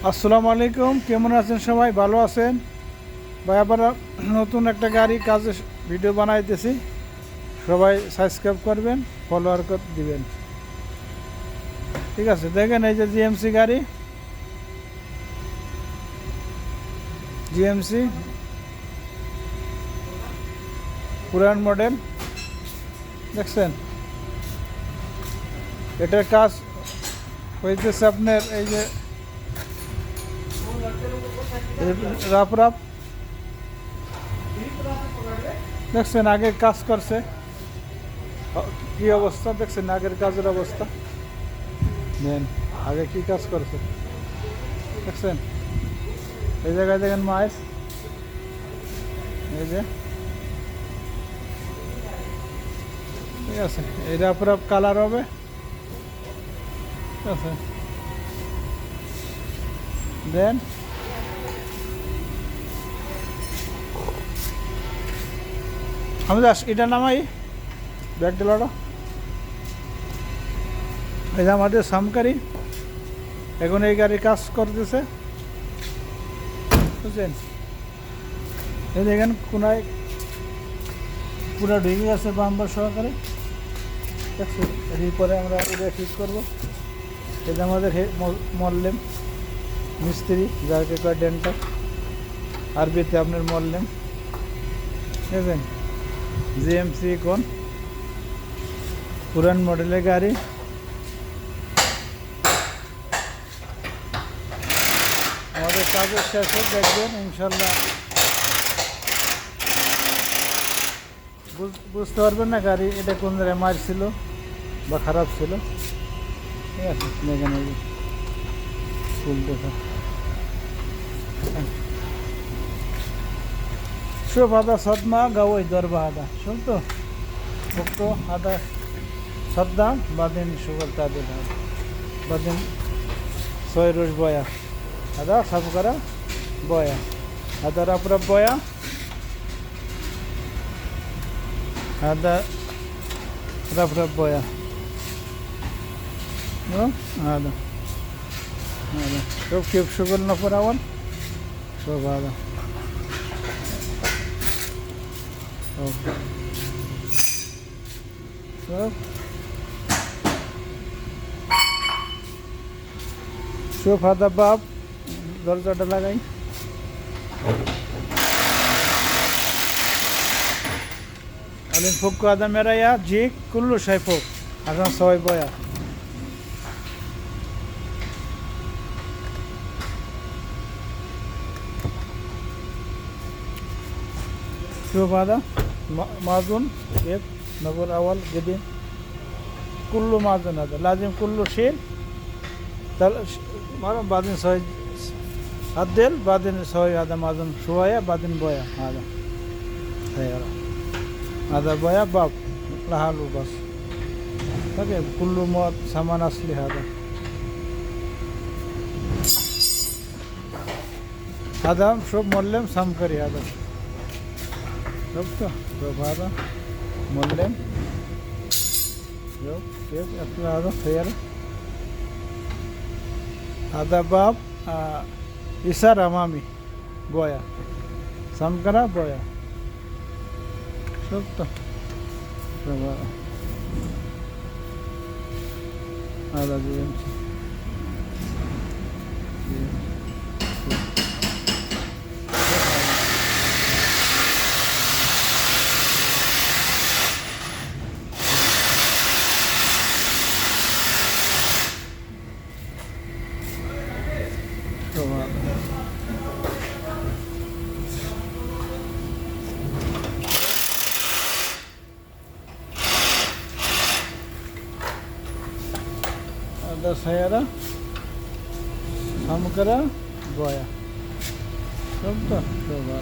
আসসালামু আলাইকুম, কেমন আছেন সবাই? ভালো আছেন ভাই? আবার নতুন একটা গাড়ি কাজে ভিডিও বানাইতেছি, সবাই সাবস্ক্রাইব করবেন, ফলোয়ার দিবেন। ঠিক আছে, দেখেন এই যে জিএমসি গাড়ি, জিএমসি পুরান মডেল, দেখছেন? এটার কাজ হইতেছে আপনার এই যে রাফ রাফ, দেখছেন আগে কাজ করছে, কি অবস্থা দেখছেন? আগের কাজের অবস্থা দেন, আগে কি কাজ করছে দেখছেন? এই জায়গায় দেখেন মাইস, এই যে, ঠিক আছে, এটা পুরো কালার হবে, ঠিক আছে। দেন আমি এটা নামাই ব্যাগ ডেলাটা, এই যে আমাদের সামকারি এখন এই গাড়ি কাজ করতেছে, বুঝছেন? এই দেখেন কোনায় পুরো ঢেকে গেছে বাম্বার সহকারে, দেখছেন? এরপরে আমরা এটা ঠিক করবো। এটা আমাদের মল্লেম মিস্ত্রি, যাকে কয় ডেন্টার, আরবিতে আপনার মল্লেম, বুঝলেন? জিএমসি কোন পুরান মডেলের গাড়ি, আমাদের কাজের শেষে দেখবেন ইনশাল্লাহ, বুঝতে পারবেন না গাড়ি এটা কোন জায়গায় মারছিল বা খারাপ ছিল, ঠিক আছে? দেখেন এই ফুলতেছে, شوف هذا صدمة قوي ضربة، هذا شفته وقته، هذا صدام بعدين شغل تعديل، هذا بعدين سوي روش بويا، هذا صفقرة بويا، هذا رب بويا، هذا رب بويا، هذا شوف كيف شغل نفر أول، شوف هذا شوف هذا باب দরজাটা লাগাই, ألين فوق هذا मेरा يا جيك كله شيء فوق عشان سوي بويا. شوف هذا مازون كيف نقول أول قديم كله مازون، هذا لازم كله شيل مرة بعدين سوي عدل، بعدين سوي هذا مازون شوية بعدين بويا، هذا خير، هذا بويا باب لحاله بس، طيب كله مواد سامان أصلي. هذا شوف مولم سامكري، هذا شفته؟ شوف هذا مولم، شوف كيف أصل هذا خير، هذا باب يسار أمامي بويا سامكرا بويا، شفته؟ شوف هذا جيمس، ada sayara samkara boya, contoh coba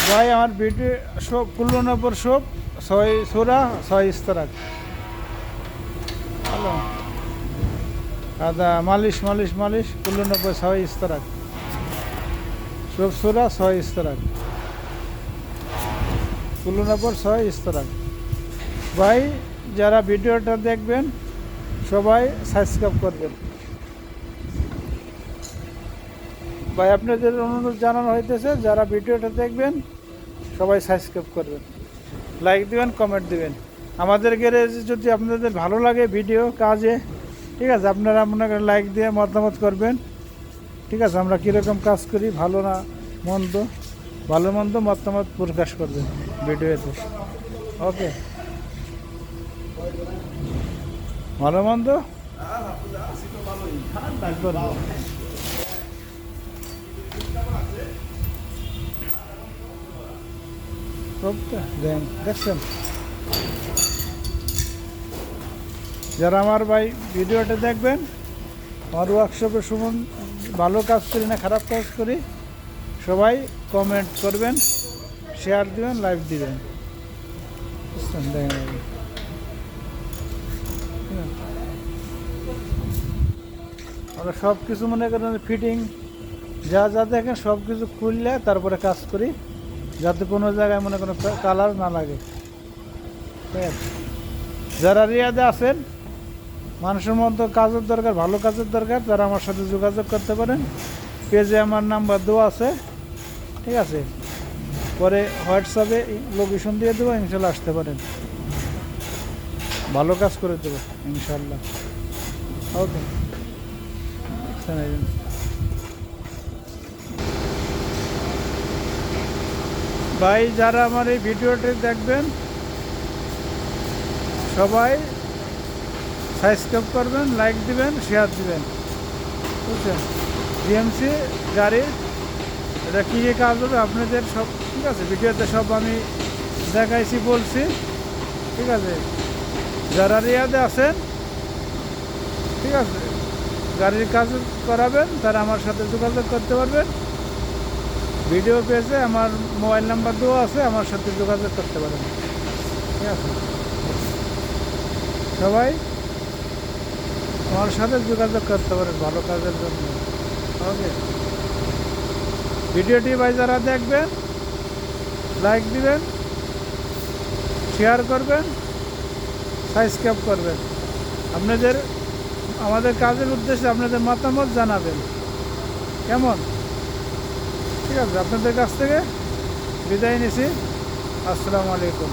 ভাই আমার ভিডিও সব কুল্লো নম্বর সব ছয় সুরা ছয় ইস্তারাক, হ্যালো আদা মালিশ মালিশ মালিশ কুল্লো নম্বর ছয় ইস্তারাক, সব সুরা ছয় ইস্তারাক। কুলনাপুর 6 ইস্তরাক। ভাই যারা ভিডিওটা দেখবেন সবাই সাবস্ক্রাইব করবেন। ভাই আপনাদের অনুরোধ জানানো হইতেছে, যারা ভিডিওটা দেখবেন সবাই সাবস্ক্রাইব করবেন, লাইক দিবেন, কমেন্ট দিবেন। আমাদের গ্যারেজে যদি আপনাদের ভালো লাগে ভিডিও কাজে, ঠিক আছে, আপনারা মনে করেন লাইক দিয়ে মতামত করবেন, ঠিক আছে, আমরা কীরকম কাজ করি, ভালো না মন্দ, ভালো মন্দ মতামত প্রকাশ করবেন ভিডিওতে। ওকে, ভালো মন্দ দেখছেন। যারা আমার ভাই ভিডিওটা দেখবেন, আমার ওয়ার্কশপে সুমন ভালো কাজ করি না খারাপ কাজ করি, সবাই কমেন্ট করবেন, শেয়ার দিবেন, লাইক দিবেন, বুঝছেন। দেখেন আমরা সব কিছু মনে করেন ফিটিং যা যা দেখেন সব কিছু খুললে তারপরে কাজ করি, যাতে কোনো জায়গায় মনে কোনো কালার না লাগে। ঠিক আছে, যারা রিয়াদে আছেন, মানুষের মতো কাজের দরকার, ভালো কাজের দরকার, তারা আমার সাথে যোগাযোগ করতে পারেন। পেজে আমার নাম্বার দেওয়া আছে, ঠিক আছে, পরে হোয়াটসঅ্যাপে লোকেশন দিয়ে দেবো, ইনশাল্লাহ আসতে পারেন, ভালো কাজ করে দেবো ইনশাল্লাহ। ওকে, ভাই যারা আমার এই ভিডিওটি দেখবেন সবাই সাবস্ক্রাইব করবেন, লাইক দিবেন, শেয়ার দিবেন, বুঝছেন। জিএমসি গাড়ি এটা কী কী কাজ হবে আপনাদের সব, ঠিক আছে, ভিডিওতে সব আমি দেখাইছি বলছি, ঠিক আছে। যারা রিয়াদে আছেন, ঠিক আছে, গাড়ির কাজ করাবেন, তারা আমার সাথে যোগাযোগ করতে পারবেন। ভিডিও পেজে আমার মোবাইল নাম্বার দেওয়া আছে, আমার সাথে যোগাযোগ করতে পারেন, ঠিক আছে। সবাই আমার সাথে যোগাযোগ করতে পারেন ভালো কাজের জন্য। ওকে, ভিডিওটি ভাই যারা দেখবেন লাইক দিবেন, শেয়ার করবেন, সাবস্ক্রাইব করবেন। আপনাদের আমাদের কাজের উদ্দেশ্যে আপনাদের মতামত জানাবেন, কেমন? ঠিক আছে, আপনাদের কাছ থেকে বিদায় নিছি। আসসালামু আলাইকুম।